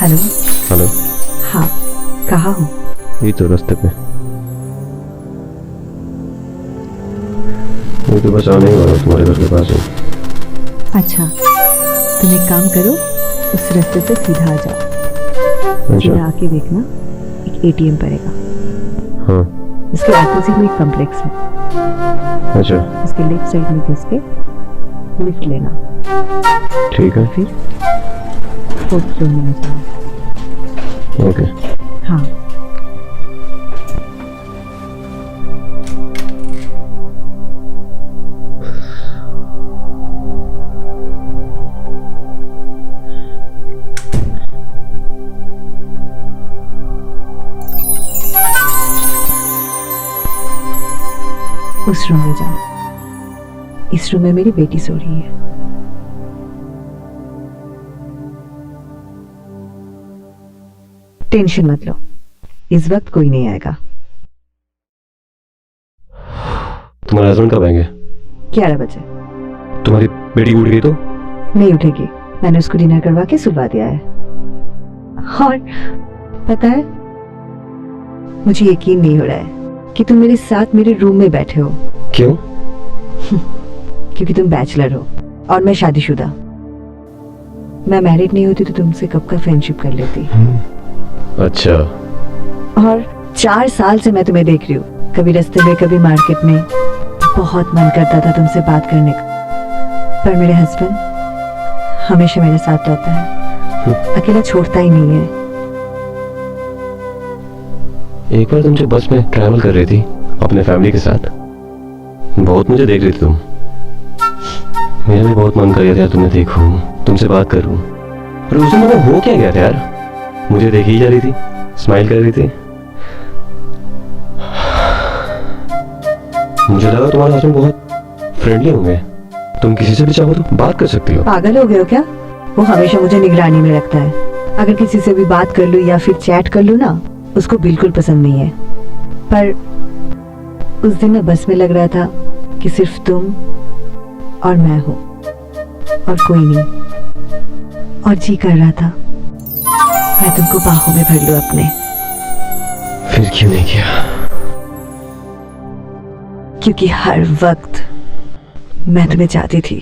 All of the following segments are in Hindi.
हेलो। हेलो। हाँ, कहाँ हो? ये तो रास्ते पे। ये तो बस आने ही वाला तुम्हारे घर के पास हूँ। अच्छा, तुम एक काम करो, उस रास्ते से सीधा आ जाओ। सीधा आके देखना, एक एटीएम पड़ेगा। हाँ। इसके ऑपोजिट में एक कॉम्प्लेक्स है। अच्छा। उसके लेफ्ट साइड में घुस के लिफ्ट लेना। ठीक है। फिर 4th फ्लोर में जाओ। ओके। हाँ। उस रूम में जाओ। इस रूम में मेरी बेटी सो रही है। टेंशन मत लो, इस वक्त कोई नहीं आएगा। तुम्हारे हस्बैंड कब आएंगे? 11 बजे। तुम्हारी बेटी उठ गई तो? नहीं उठेगी, मैंने उसको डिनर करवा के सुलवा दिया है। और पता है, मुझे यकीन नहीं हो रहा है कि तुम मेरे साथ मेरे रूम में बैठे हो। क्यों? क्योंकि तुम बैचलर हो और मैं शादीशुदा। मैं मैरिड नहीं होती तो तुमसे कब का फ्रेंडशिप कर लेती। अच्छा। और 4 साल से मैं तुम्हें देख रही हूँ, कभी रास्ते में कभी मार्केट में। बहुत मन करता था तुमसे बात करने का, पर मेरे हस्बैंड हमेशा मेरे साथ रहता है, अकेला छोड़ता ही नहीं है। एक बार तुम जब बस में ट्रैवल कर रही थी अपने फैमिली के साथ, बहुत मुझे देख रही थी तुम। मेरा भी बहुत मन कर गया था तुम्हें देखूं, तुमसे बात करूं। पर उस दिन मतलब हो क्या गया था यार? मुझे देख ही जा रही थी, स्माइल कर रही थी। मुझे लगा तुम्हारे हस्बैंड बहुत फ्रेंडली होंगे, तुम किसी से भी चाहो तो बात कर सकती हो। पागल हो गए हो क्या? वो हमेशा मुझे निगरानी में रखता है। अगर किसी से भी बात कर लूं या फिर चैट कर लूं ना, उसको बिल्कुल पसंद नहीं है। पर उस दिन मैं बस में लग रहा था कि सिर्फ तुम और मैं हूं और कोई नहीं, और जी कर रहा था मैं तुमको बाहों में भर लूं अपने। फिर क्यों नहीं किया? क्योंकि हर वक्त मैं तुम्हें चाहती थी।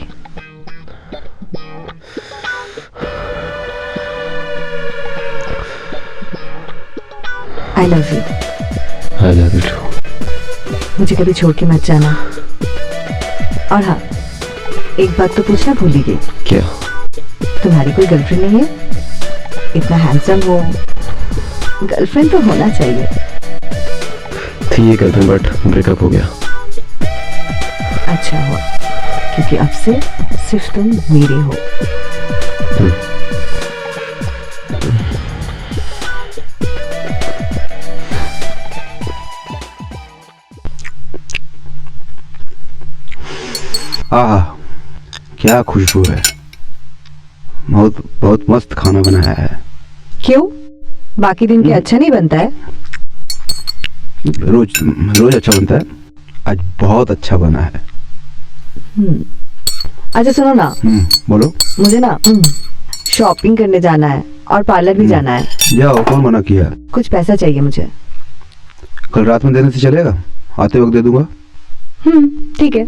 I love you. I love you too. मुझे कभी छोड़ के मत जाना। और हाँ, एक बात तो पूछना भूल ही गई। क्या? तुम्हारी कोई गर्लफ्रेंड नहीं है? इतना हैंडसम हो, गर्लफ्रेंड तो होना चाहिए। थी ये गर्लफ्रेंड, बट ब्रेकअप हो गया। अच्छा हुआ, क्योंकि अब से सिर्फ तुम मेरी हो। आहा, क्या खुशबू है। बहुत बहुत मस्त खाना बनाया है। क्यों? बाकी दिन के अच्छा नहीं बनता है? रोज रोज अच्छा बनता है, आज बहुत अच्छा बना है। अच्छा सुनो ना। बोलो। मुझे ना शॉपिंग करने जाना है और पार्लर भी जाना है। जाओ, कौन मना किया? कुछ पैसा चाहिए मुझे। कल रात में देने से चलेगा? आते वक्त दे दूंगा। ठीक है,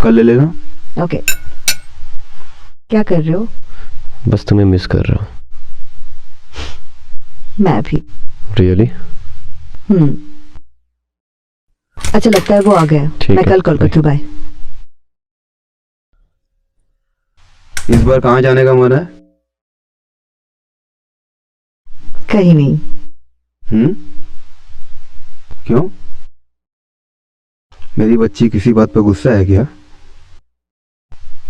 कल ले लेना। ओके। क्या कर रहे हो? बस तुम्हें मिस कर रहा हूँ। मैं भी। रियली? अच्छा लगता है वो आ गए। मैं कल कॉल करती हूँ। बाय। इस बार कहाँ जाने का मन है? कहीं नहीं। क्यों? मेरी बच्ची किसी बात पर गुस्सा है क्या?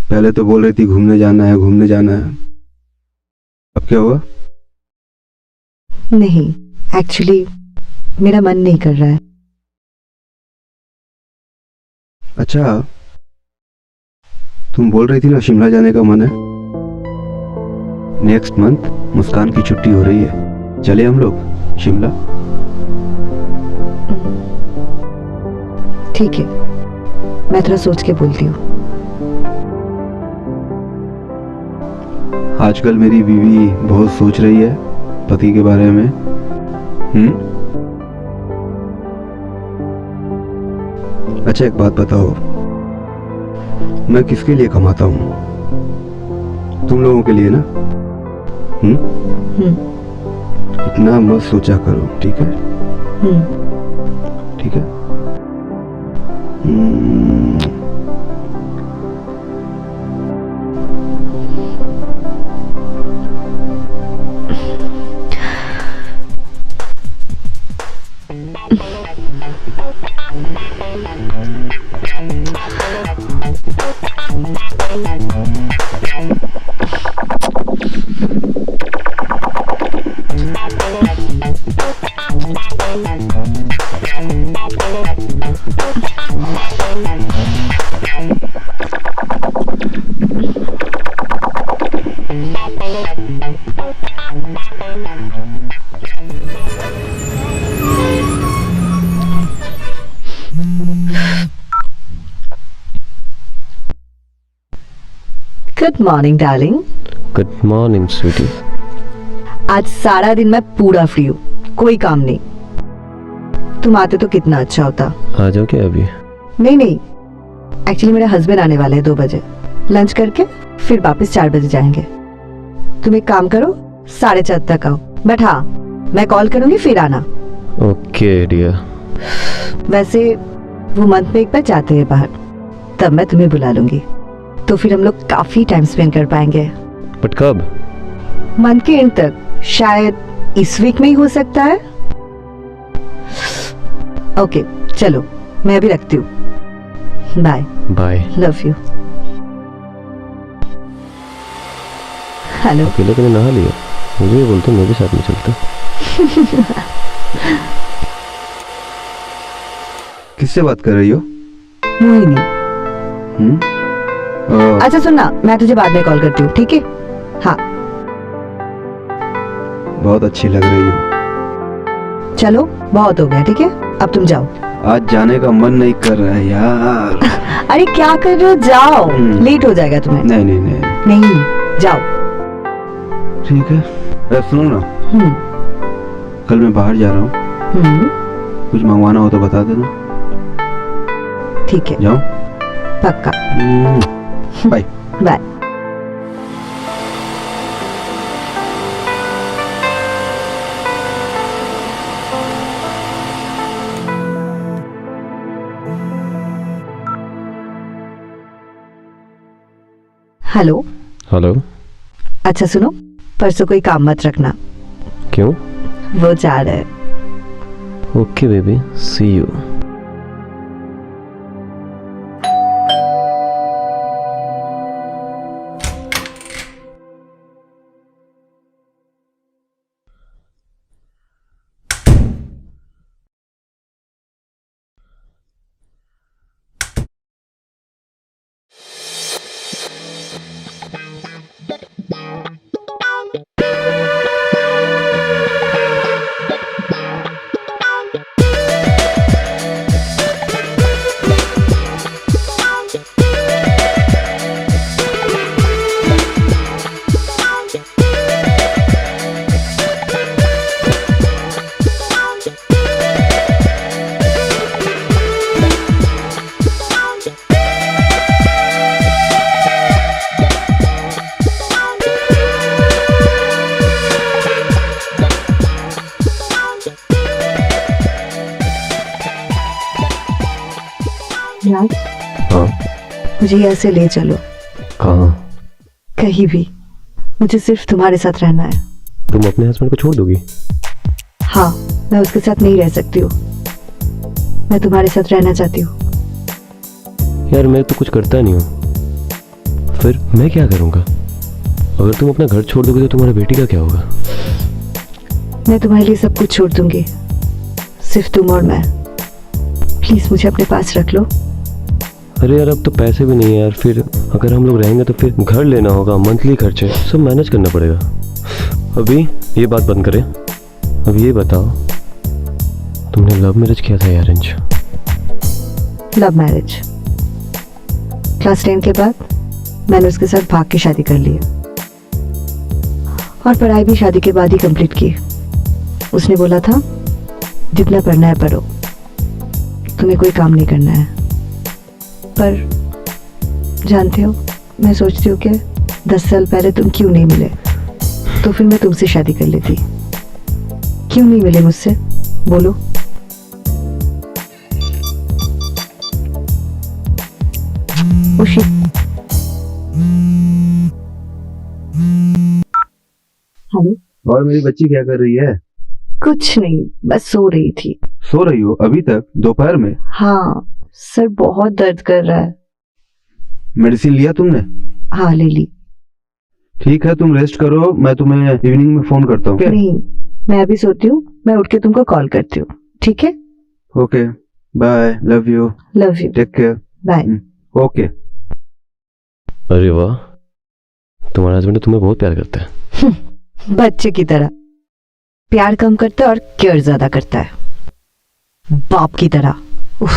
पहले तो बोल रही थी घूमने जाना है, घूमने जाना है। अब क्या हुआ? नहीं, एक्चुअली मेरा मन नहीं कर रहा है। अच्छा, तुम बोल रही थी ना शिमला जाने का मन है। नेक्स्ट मंथ मुस्कान की छुट्टी हो रही है, चले हम लोग शिमला। ठीक है, मैं थोड़ा सोच के बोलती हूँ। आजकल मेरी बीवी बहुत सोच रही है पति के बारे में? अच्छा एक बात बताओ, मैं किसके लिए कमाता हूँ? तुम लोगों के लिए ना? इतना मत सोचा करो, ठीक है? ठीक है? Good morning darling. Good morning sweetie. आज सारा दिन मैं पूरा फ्री हूँ, कोई काम नहीं। तुम आते तो कितना अच्छा होता। आ जाओ क्या अभी? नहीं, एक्चुअली मेरे हस्बैंड आने वाले हैं 2 बजे। लंच करके फिर वापस 4 बजे जाएंगे। तुम एक काम करो, 4:30 तक आओ। बट हाँ, मैं कॉल करूंगी फिर आना। Okay dear. वैसे वो मंथ में एक बार जाते हैं बाहर, तब मैं तुम्हें बुला लूंगी, तो फिर हम लोग काफी टाइम स्पेंड कर पाएंगे। बट कब? मंथ के एंड तक, शायद इस वीक में ही हो सकता है। ओके चलो, मैं भी रखती हूँ। Bye bye. Love you. Hello. अकेले तुमने नहा लिया? मुझे भी बोलते, मैं भी साथ में चलता। किससे बात कर रही हो? मोहिनी। ओह, अच्छा सुनना, मैं तुझे बाद में कॉल करती हूँ, ठीक है? हाँ बहुत अच्छी लग रही हो। चलो, बहुत हो गया, ठीक है? अब तुम जाओ। आज जाने का मन नहीं कर रहा है यार। अरे क्या कर रहे हो, जाओ, लेट हो जाएगा तुम्हें। नहीं, जाओ। ठीक है। अरे सुनो ना, कल मैं बाहर जा रहा हूँ, कुछ मंगवाना हो तो बता देना। ठीक है, जाओ। पक्का। Bye bye. हेलो। हेलो। अच्छा सुनो, परसों कोई काम मत रखना। क्यों? वो जा रहा है। Okay baby, see you. Raj, हाँ? मुझे यहाँ से ले चलो। कहाँ? कहीं भी, मुझे सिर्फ तुम्हारे साथ रहना है। तुम अपने हस्बैंड को छोड़ दोगी? हाँ, मैं उसके साथ नहीं रह सकती हूँ। मैं तुम्हारे साथ रहना चाहती हूँ। यार मैं तो कुछ करता नहीं हूँ, फिर मैं क्या करूँगा? अगर तुम अपना घर छोड़ दोगे तो तुम्हारी बेटी का क्या होगा? मैं तुम्हारे लिए सब कुछ छोड़ दूंगी, सिर्फ तुम और मैं। प्लीज मुझे अपने पास रख लो। अरे यार अब तो पैसे भी नहीं है यार, फिर अगर हम लोग रहेंगे तो फिर घर लेना होगा, मंथली खर्चे सब मैनेज करना पड़ेगा। अभी ये बात बंद करें, अब ये बताओ, तुमने लव मैरिज किया था या अरेंज? Love marriage. क्लास 10 के बाद मैंने उसके साथ भाग के शादी कर ली। और पढ़ाई भी शादी के बाद ही कंप्लीट की। उसने बोला था जितना पढ़ना है पढ़ो, तुम्हें कोई काम नहीं करना है। पर जानते हो, मैं सोचती हूँ कि 10 साल पहले तुम क्यों नहीं मिले, तो फिर मैं तुमसे शादी कर लेती। क्यों नहीं मिले मुझसे, बोलो। Oh shit. हेलो। और मेरी बच्ची क्या कर रही है? कुछ नहीं, बस सो रही थी। सो रही हो अभी तक, दोपहर में? हाँ, सर बहुत दर्द कर रहा है। मेडिसिन लिया तुमने? हाँ, ले ली। ठीक है, तुम रेस्ट करो, मैं तुम्हें इवनिंग में फोन करता हूँ। नहीं, मैं अभी सोती हूँ, मैं उठ के तुमको कॉल करती हूँ, ठीक है? Okay, bye, love you. Love you, take care. Bye. Okay. अरे वाह, तुम्हारा हस्बैंड तुम्हें बहुत प्यार करता है। बच्चे की तरह प्यार कम करता है और केयर ज्यादा करता है, बाप की तरह। उफ।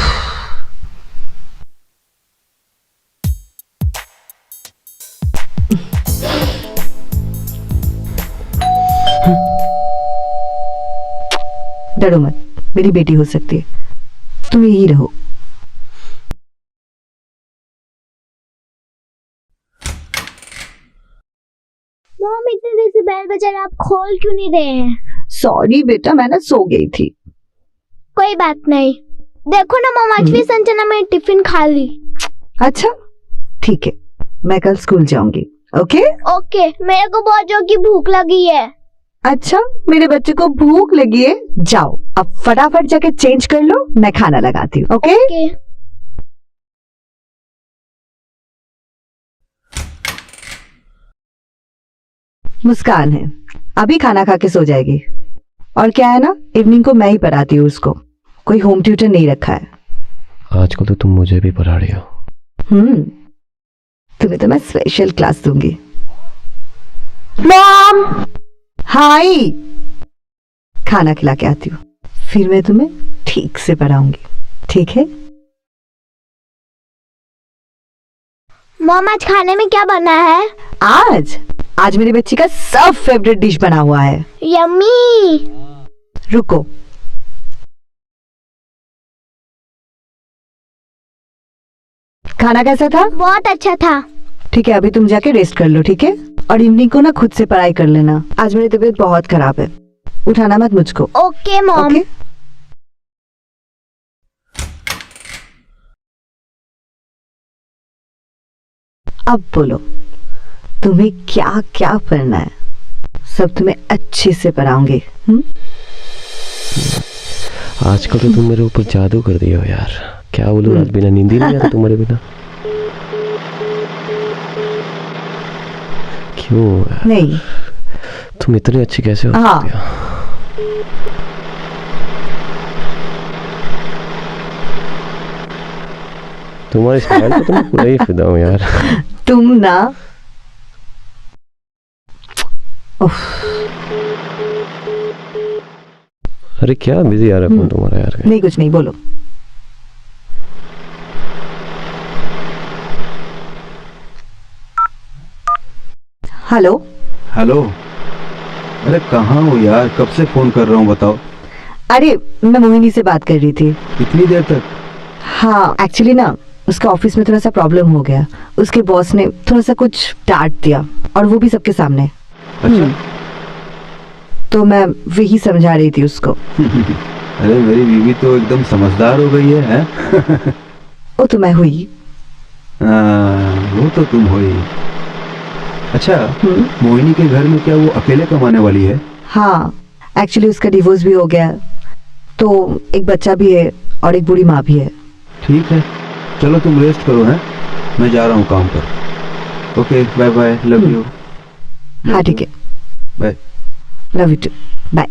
डरो मत, मेरी बेटी हो सकती है, तुम यही रहो। मॉम, इतने देर से बेल बजा रहा, आप खोल क्यों नहीं रहे हैं? सॉरी बेटा, मैं ना सो गई थी। कोई बात नहीं। देखो ना मॉम, आज भी संजना मैंने टिफिन खा ली। अच्छा ठीक है, मैं कल स्कूल जाऊंगी। ओके ओके, मेरे को बहुत जोर की भूख लगी है। अच्छा, मेरे बच्चे को भूख लगी है, जाओ अब फटाफट जाके चेंज कर लो, मैं खाना लगाती हूँ। Okay okay. मुस्कान है, अभी खाना खा के सो जाएगी। और क्या है ना, इवनिंग को मैं ही पढ़ाती हूँ उसको, कोई होम ट्यूटर नहीं रखा है। आजकल तो तुम मुझे भी पढ़ा रही हो। तुम्हें तो मैं स्पेशल क्लास दूंगी। मॉम, हाय, खाना खिला के आती हूँ, फिर मैं तुम्हें ठीक से पढ़ाऊंगी, ठीक है? मॉम, आज खाने में क्या बना है? आज मेरी बच्ची का सब फेवरेट डिश बना हुआ है। यम्मी। रुको, खाना कैसा था? बहुत अच्छा था। ठीक है, अभी तुम जाके रेस्ट कर लो, ठीक है? और इवनिंग को ना खुद से पढ़ाई कर लेना, आज मेरी तबीयत बहुत खराब है, उठाना मत मुझको। Okay mom. ओके? अब बोलो, तुम्हें क्या क्या पढ़ना है, सब तुम्हें अच्छे से पढ़ाऊंगी। आजकल तो तुम मेरे ऊपर जादू कर दिए हो यार। क्या बोलूं, रात बिना नींद ही नहीं आता तुम्हारे बिना। क्यों यार? नहीं, तुम इतने अच्छी कैसे हो हाँ। सकती हो? तुम्हारे स्टाइल पे तो मैं पूरा ही फिदा हूँ यार। तुम ना, उफ, अरे क्या बिजी आ रहा है फोन तुम्हारा यार। नहीं कुछ नहीं, बोलो। हेलो। हेलो, अरे कहाँ हो यार, कब से फोन कर रहा हूँ बताओ। अरे मैं मोहिनी से बात कर रही थी। इतनी देर तक? हाँ, एक्चुअली ना उसके ऑफिस में थोड़ा सा प्रॉब्लम हो गया, उसके बॉस ने थोड़ा सा कुछ डांट दिया, और वो भी सबके सामने। अच्छा। तो मैं वही समझा रही थी उसको। अरे मेरी बीवी तो एकदम समझदार हो गई है, हैं? वो तो मैं हुई। वो तो तुम हो ही। अच्छा, मोहिनी के घर में क्या वो अकेले कमाने वाली है? हाँ, एक्चुअली उसका डिवोर्स भी हो गया, तो एक बच्चा भी है और एक बूढ़ी माँ भी है। ठीक है, चलो तुम रेस्ट करो, हैं? मैं जा रहा हूँ काम पर। Okay, bye bye, love you. हाँ ठीक है, bye. Love you too, bye.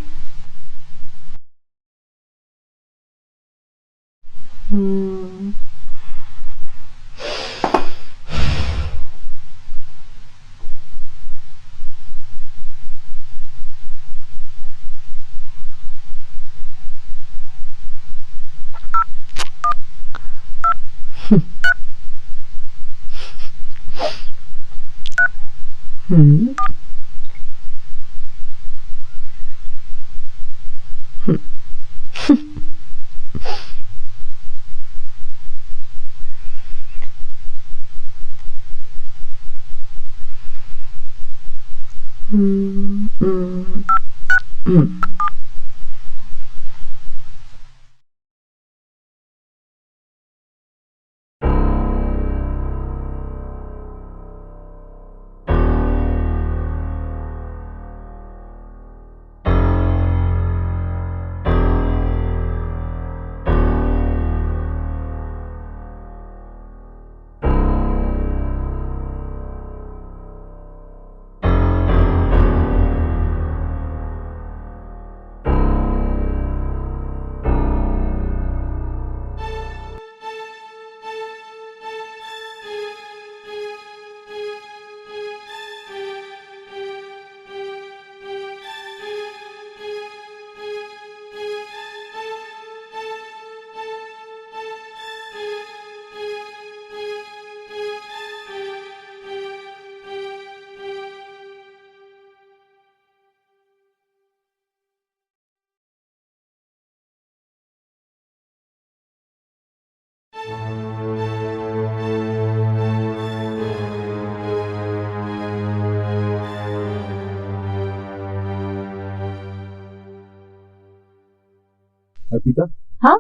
Arpita, हाँ?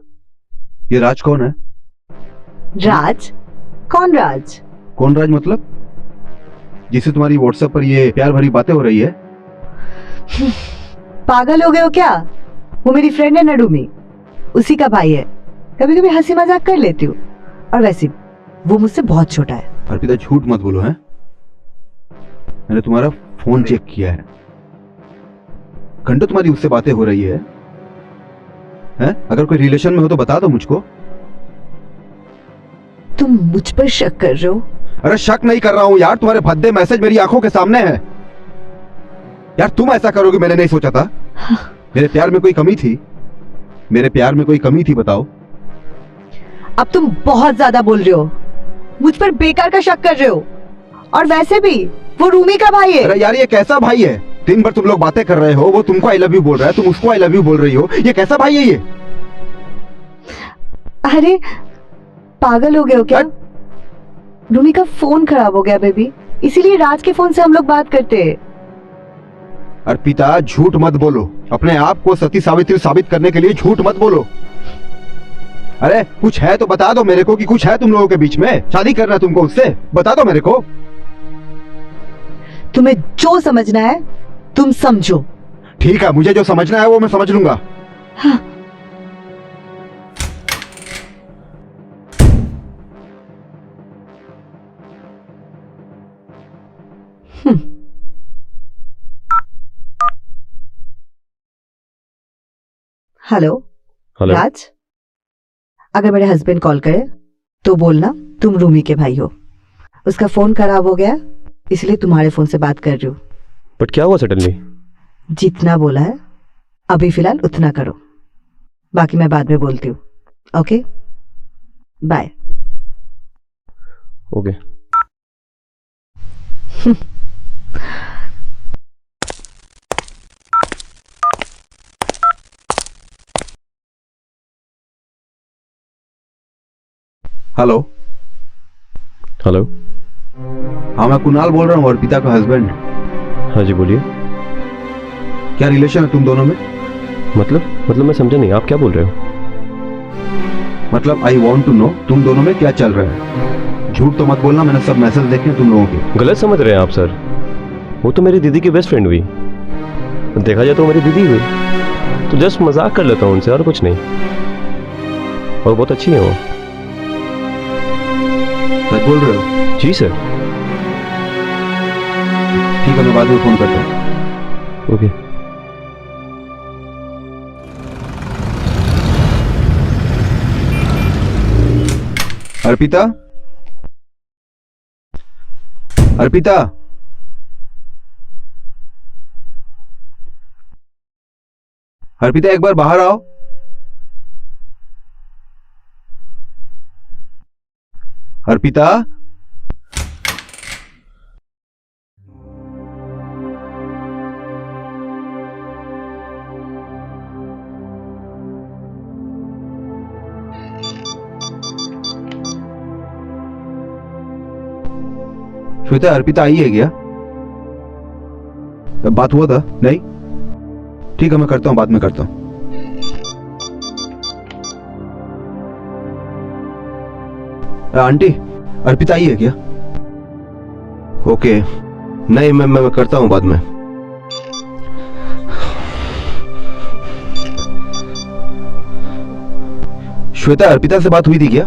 ये राज कौन है? राज? कौन राज? कौन राज मतलब? जिसे तुम्हारी व्हाट्सएप पर ये प्यार भरी बातें हो रही है? पागल हो गए हो क्या? वो मेरी फ्रेंड है नडूमी, उसी का भाई है। कभी कभी हंसी मजाक कर लेती हूँ, और वैसे वो मुझसे बहुत छोटा है। अर्पिता झूठ मत बोलो हैं? मैंने तुम्हारा फोन चेक किया है, घंटों तुम्हारी उससे बातें हो रही है। हैं? अगर कोई रिलेशन में हो तो बता दो मुझको। तुम मुझ पर शक कर रहे हो? अरे शक नहीं कर रहा हूं यार, तुम्हारे भद्दे मैसेज मेरी आंखों के सामने है। यार तुम ऐसा करोगे मैंने नहीं सोचा था। मेरे प्यार में कोई कमी थी? मेरे प्यार में कोई कमी थी बताओ? अब तुम बहुत ज्यादा बोल रहे हो, मुझ पर बेकार का शक कर रहे हो। और वैसे भी वो रूमी का भाई है। अरे यार ये कैसा भाई है? दिन भर तुम लोग बातें कर रहे हो, वो तुमको आई लव यू बोल रहा है, तुम उसको आई लव यू बोल रही हो। ये कैसा भाई है ये? अरे पागल हो गए हो क्या? रूमी का फोन खराब हो गया बेबी, इसीलिए राज के फोन से हम लोग बात करते हैं। अर्पिता झूठ मत बोलो, अपने आप को सती सावित्री साबित करने के लिए झूठ मत बोलो। अरे कुछ है तो बता दो मेरे को कि कुछ है तुम लोगों के बीच में। शादी करना है तुमको उससे, बता दो मेरे को। तुम्हें जो समझना है तुम समझो। ठीक है, मुझे जो समझना है वो मैं समझ लूंगा। हाँ। Hello hello. राज, अगर मेरे हस्बैंड कॉल करे तो बोलना तुम रूमी के भाई हो। उसका फोन खराब हो गया इसलिए तुम्हारे फोन से बात कर रही हूँ। बट क्या हुआ सडनली? जितना बोला है अभी फिलहाल उतना करो, बाकी मैं बाद में बोलती हूँ। Okay bye. Okay. Hello. Hello. हाँ मैं कुणाल बोल रहा हूँ, अर्पिता का हस्बैंड। हाँ जी बोलिए। क्या रिलेशन है तुम दोनों में? मतलब मैं समझा नहीं, आप क्या बोल रहे हो? मतलब आई वॉन्ट टू नो तुम दोनों में क्या चल रहा है। झूठ तो मत बोलना, मैंने सब मैसेज देखे तुम लोगों के। गलत समझ रहे हैं आप सर, वो तो मेरी दीदी की बेस्ट फ्रेंड हुई। देखा जाए तो मेरी दीदी हुई, तो जस्ट मजाक कर लेता हूँ उनसे और कुछ नहीं। और बहुत अच्छी है वो। सच बोल रहे हो? जी सर। ठीक है मैं बाद में फोन करता हूँ। ओके। अर्पिता, अर्पिता, अर्पिता एक बार बाहर आओ। अर्पिता, श्वेता अर्पिता आई है क्या? बात हुआ था? नहीं? ठीक है, मैं करता हूँ, बाद में करता हूँ। आंटी, अर्पिता आई है क्या? ओके, नहीं मैं करता हूँ बाद में। श्वेता, अर्पिता से बात हुई थी क्या?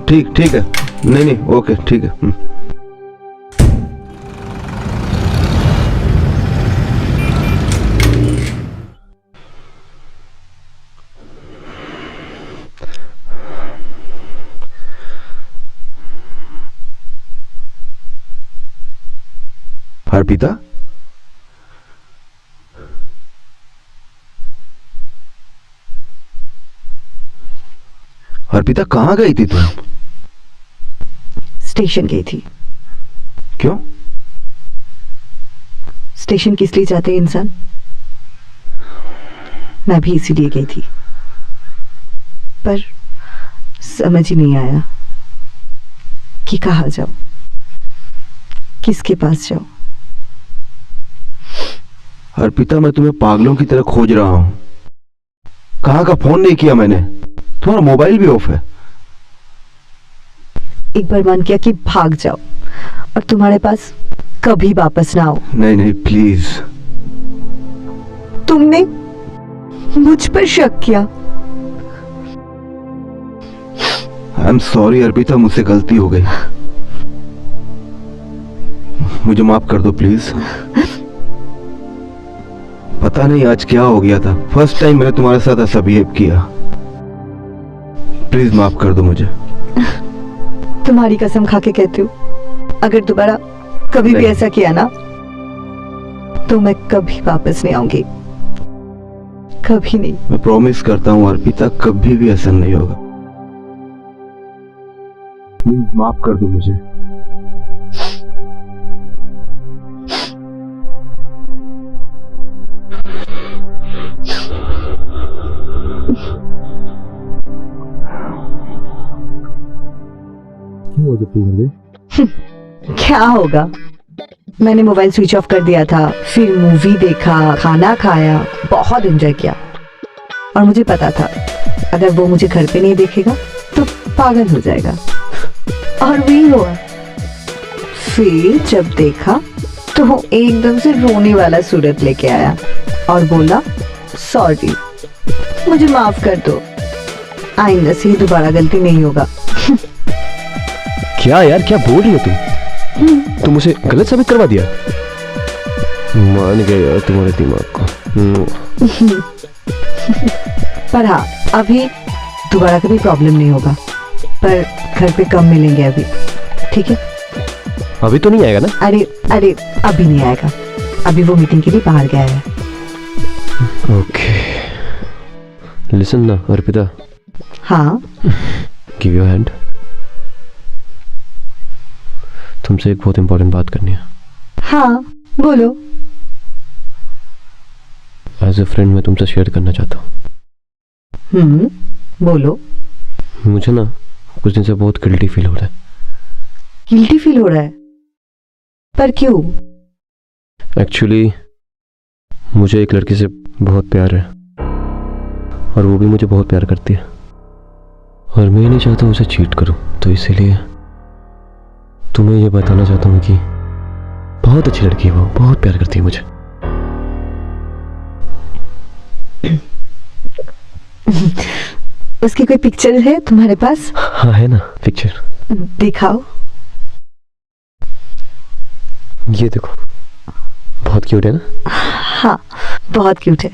ठीक ठीक है, नहीं ओके ठीक है। अर्पिता, अर्पिता कहाँ गई थी तुम? स्टेशन गई थी। क्यों? स्टेशन किस लिए जाते हैं इंसान? मैं भी इसीलिए गई थी, पर समझ ही नहीं आया कि कहाँ जाऊं, किसके पास जाऊं। अर्पिता, मैं तुम्हें पागलों की तरह खोज रहा हूं। कहाँ का फोन नहीं किया मैंने, तुम्हारा मोबाइल भी ऑफ है। एक बार मन किया कि भाग जाओ और तुम्हारे पास कभी वापस ना आओ। नहीं प्लीज। तुमने मुझ पर शक किया। आई एम सॉरी अर्पिता, मुझसे गलती हो गई, मुझे माफ कर दो प्लीज। पता नहीं आज क्या हो गया था, फर्स्ट टाइम मैंने तुम्हारे साथ ऐसा बिहेव किया। प्लीज माफ कर दो मुझे। तुम्हारी कसम खा के कहती हूँ, अगर दोबारा कभी भी ऐसा किया ना तो मैं कभी वापस नहीं आऊंगी, कभी नहीं। मैं प्रॉमिस करता हूँ अर्पिता, कभी भी ऐसा नहीं होगा। प्लीज माफ कर दो मुझे। क्या होगा, मैंने मोबाइल स्विच ऑफ कर दिया था, फिर मूवी देखा, खाना खाया, बहुत एंजॉय किया। और मुझे पता था अगर वो मुझे घर पे नहीं देखेगा तो पागल हो जाएगा, और वही हुआ। फिर जब देखा तो वो एकदम से रोने वाला सूरत लेके आया और बोला, सॉरी, मुझे माफ कर दो, आइंदा से दोबारा गलती नहीं होगा। क्या यार, क्या बोल रही हो तुम मुझे गलत साबित करवा दिया। मान गए यार तुम्हारे दिमाग को। पर हाँ, अभी दोबारा कभी प्रॉब्लम नहीं होगा, पर घर पे कम मिलेंगे अभी, ठीक है? अभी तो नहीं आएगा ना? अरे अभी नहीं आएगा, अभी वो मीटिंग के लिए बाहर गया है। ओके, लिसन ना अर्पिता। हाँ, गिव योर हैंड। तुमसे एक बहुत इंपॉर्टेंट बात करनी है। हाँ बोलो। एज ए फ्रेंड मैं तुमसे शेयर करना चाहता हूँ। बोलो। मुझे ना कुछ दिन से बहुत गिल्टी फील हो रहा है। गिल्टी फील हो रहा है? पर क्यों? एक्चुअली मुझे एक लड़की से बहुत प्यार है और वो भी मुझे बहुत प्यार करती है, और मैं नहीं चाहता उसे चीट करूं, तो इसीलिए तुम्हें ये बताना चाहता हूँ कि बहुत अच्छी लड़की है वो, बहुत प्यार करती है मुझे। उसकी कोई पिक्चर है तुम्हारे पास? हाँ है ना पिक्चर। दिखाओ। ये देखो, बहुत क्यूट है ना? हाँ बहुत क्यूट है।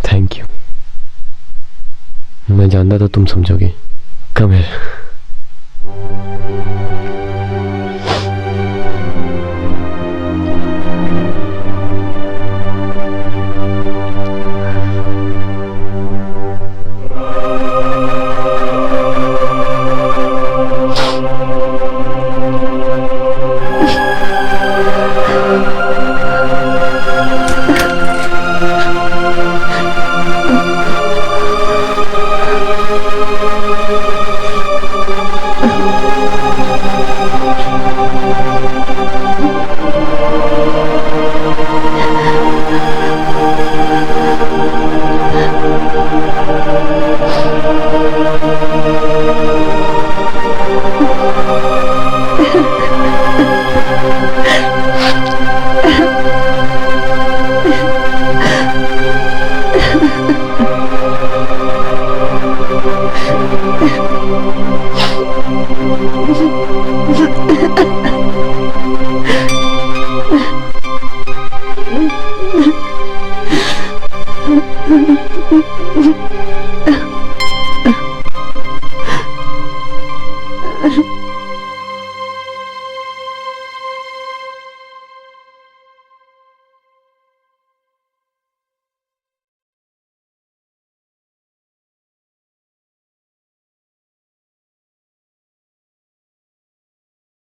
Thank you. मैं जानता था तुम समझोगी। कम है। है